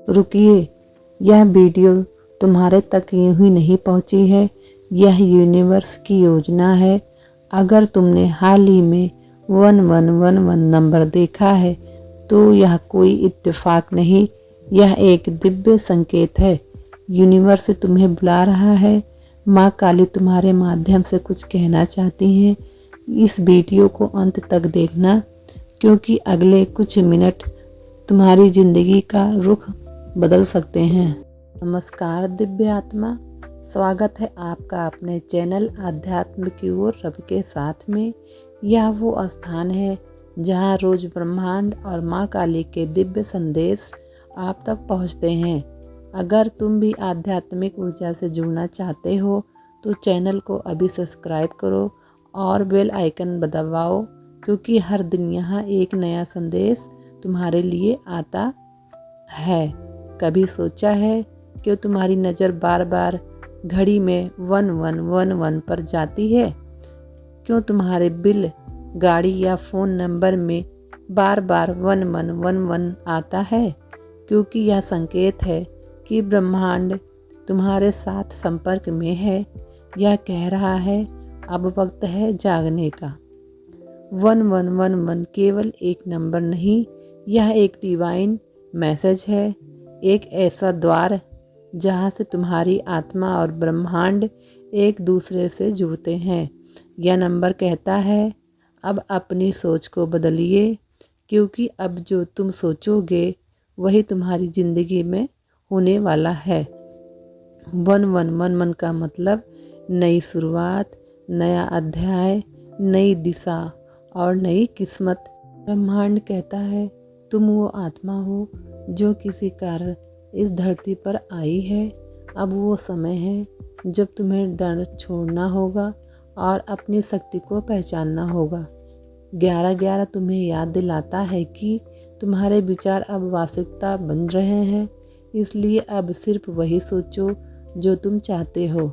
रुकिए, यह वीडियो तुम्हारे तक यूं ही नहीं पहुंची है। यह यूनिवर्स की योजना है। अगर तुमने हाल ही में 1111 नंबर देखा है तो यह कोई इत्तेफाक नहीं, यह एक दिव्य संकेत है। यूनिवर्स तुम्हें बुला रहा है। माँ काली तुम्हारे माध्यम से कुछ कहना चाहती हैं। इस वीडियो को अंत तक देखना, क्योंकि अगले कुछ मिनट तुम्हारी जिंदगी का रुख बदल सकते हैं। नमस्कार दिव्य आत्मा, स्वागत है आपका अपने चैनल आध्यात्म की ओर रब के साथ में। यह वो स्थान है जहाँ रोज ब्रह्मांड और माँ काली के दिव्य संदेश आप तक पहुँचते हैं। अगर तुम भी आध्यात्मिक ऊर्जा से जुड़ना चाहते हो तो चैनल को अभी सब्सक्राइब करो और बेल आइकन दबाओ, क्योंकि हर दिन यहाँ एक नया संदेश तुम्हारे लिए आता है। कभी सोचा है कि तुम्हारी नज़र बार बार घड़ी में 1111 पर जाती है? क्यों तुम्हारे बिल, गाड़ी या फ़ोन नंबर में बार बार 1111 आता है? क्योंकि यह संकेत है कि ब्रह्मांड तुम्हारे साथ संपर्क में है। यह कह रहा है अब वक्त है जागने का। 1111 केवल एक नंबर नहीं, यह एक डिवाइन मैसेज है, एक ऐसा द्वार जहाँ से तुम्हारी आत्मा और ब्रह्मांड एक दूसरे से जुड़ते हैं। यह नंबर कहता है अब अपनी सोच को बदलिए, क्योंकि अब जो तुम सोचोगे वही तुम्हारी ज़िंदगी में होने वाला है। 1111 का मतलब नई शुरुआत, नया अध्याय, नई दिशा और नई किस्मत। ब्रह्मांड कहता है तुम वो आत्मा हो जो किसी कारण इस धरती पर आई है। अब वो समय है जब तुम्हें डर छोड़ना होगा और अपनी शक्ति को पहचानना होगा। 1111 तुम्हें याद दिलाता है कि तुम्हारे विचार अब वास्तविकता बन रहे हैं, इसलिए अब सिर्फ वही सोचो जो तुम चाहते हो।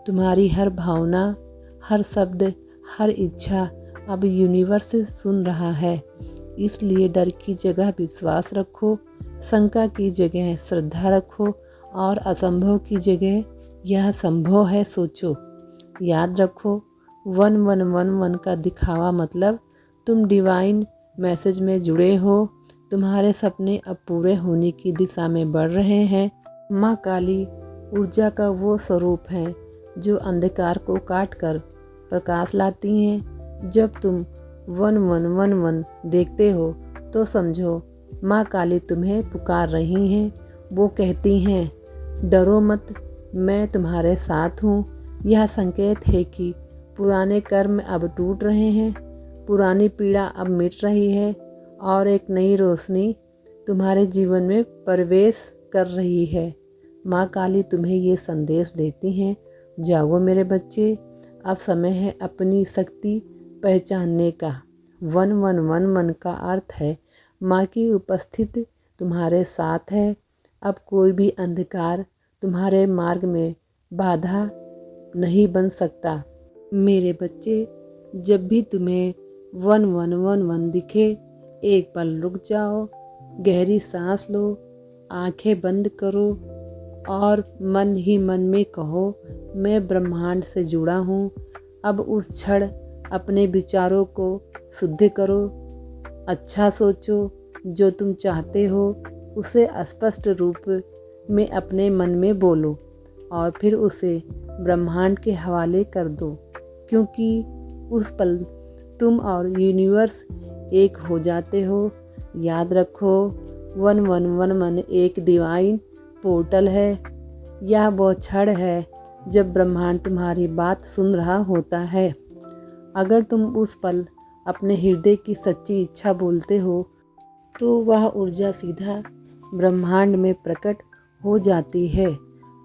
तुम्हारी हर भावना, हर शब्द, हर इच्छा अब यूनिवर्स सुन रहा है। इसलिए डर की जगह विश्वास रखो, शंका की जगह श्रद्धा रखो और असंभव की जगह यह संभव है सोचो। याद रखो 1111 का दिखावा मतलब तुम डिवाइन मैसेज में जुड़े हो। तुम्हारे सपने अब पूरे होने की दिशा में बढ़ रहे हैं। माँ काली ऊर्जा का वो स्वरूप है जो अंधकार को काट कर प्रकाश लाती हैं। जब तुम 1111 देखते हो तो समझो माँ काली तुम्हें पुकार रही हैं। वो कहती हैं डरो मत, मैं तुम्हारे साथ हूँ। यह संकेत है कि पुराने कर्म अब टूट रहे हैं, पुरानी पीड़ा अब मिट रही है और एक नई रोशनी तुम्हारे जीवन में प्रवेश कर रही है। माँ काली तुम्हें ये संदेश देती हैं जागो मेरे बच्चे, अब समय है अपनी शक्ति पहचानने का। 1111 का अर्थ है माँ की उपस्थिति तुम्हारे साथ है। अब कोई भी अंधकार तुम्हारे मार्ग में बाधा नहीं बन सकता। मेरे बच्चे, जब भी तुम्हें 1111 दिखे एक पल रुक जाओ, गहरी सांस लो, आंखें बंद करो और मन ही मन में कहो मैं ब्रह्मांड से जुड़ा हूँ। अब उस क्षण अपने विचारों को शुद्ध करो, अच्छा सोचो, जो तुम चाहते हो उसे स्पष्ट रूप में अपने मन में बोलो और फिर उसे ब्रह्मांड के हवाले कर दो, क्योंकि उस पल तुम और यूनिवर्स एक हो जाते हो। याद रखो 1111 एक डिवाइन पोर्टल है। यह वो क्षण है जब ब्रह्मांड तुम्हारी बात सुन रहा होता है। अगर तुम उस पल अपने हृदय की सच्ची इच्छा बोलते हो तो वह ऊर्जा सीधा ब्रह्मांड में प्रकट हो जाती है।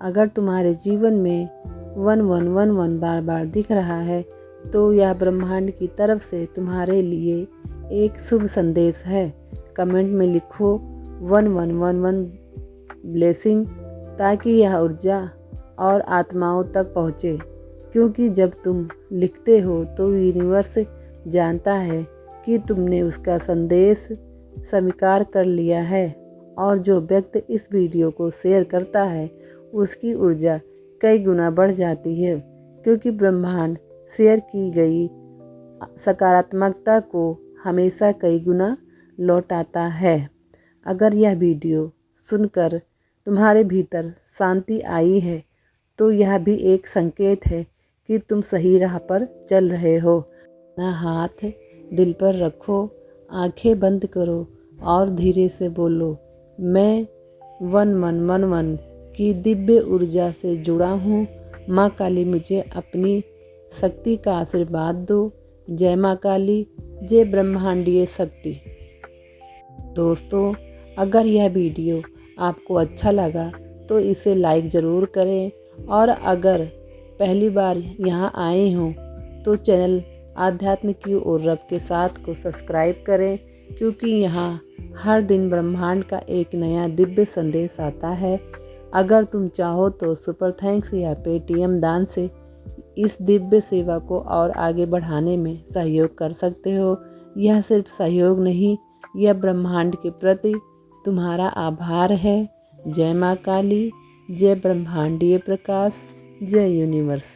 अगर तुम्हारे जीवन में 1111 बार बार दिख रहा है तो यह ब्रह्मांड की तरफ से तुम्हारे लिए एक शुभ संदेश है। कमेंट में लिखो 1111 ब्लेसिंग, ताकि यह ऊर्जा और आत्माओं तक पहुँचे, क्योंकि जब तुम लिखते हो तो यूनिवर्स जानता है कि तुमने उसका संदेश स्वीकार कर लिया है और जो व्यक्ति इस वीडियो को शेयर करता है उसकी ऊर्जा कई गुना बढ़ जाती है, क्योंकि ब्रह्मांड शेयर की गई सकारात्मकता को हमेशा कई गुना लौटाता है। अगर यह वीडियो सुनकर तुम्हारे भीतर शांति आई है तो यह भी एक संकेत है कि तुम सही राह पर चल रहे हो। अपना हाथ दिल पर रखो, आंखें बंद करो और धीरे से बोलो, मैं वन मन मन मन की दिव्य ऊर्जा से जुड़ा हूँ। माँ काली मुझे अपनी शक्ति का आशीर्वाद दो। जय माँ काली, जय ब्रह्मांडीय शक्ति। दोस्तों, अगर यह वीडियो आपको अच्छा लगा तो इसे लाइक ज़रूर करें और अगर पहली बार यहाँ आए हों तो चैनल आध्यात्म की ओर रब के साथ को सब्सक्राइब करें, क्योंकि यहाँ हर दिन ब्रह्मांड का एक नया दिव्य संदेश आता है। अगर तुम चाहो तो सुपर थैंक्स या पेटीएम दान से इस दिव्य सेवा को और आगे बढ़ाने में सहयोग कर सकते हो। यह सिर्फ सहयोग नहीं, यह ब्रह्मांड के प्रति तुम्हारा आभार है। जय माँ काली, जय ब्रह्मांडीय प्रकाश, जय यूनिवर्स।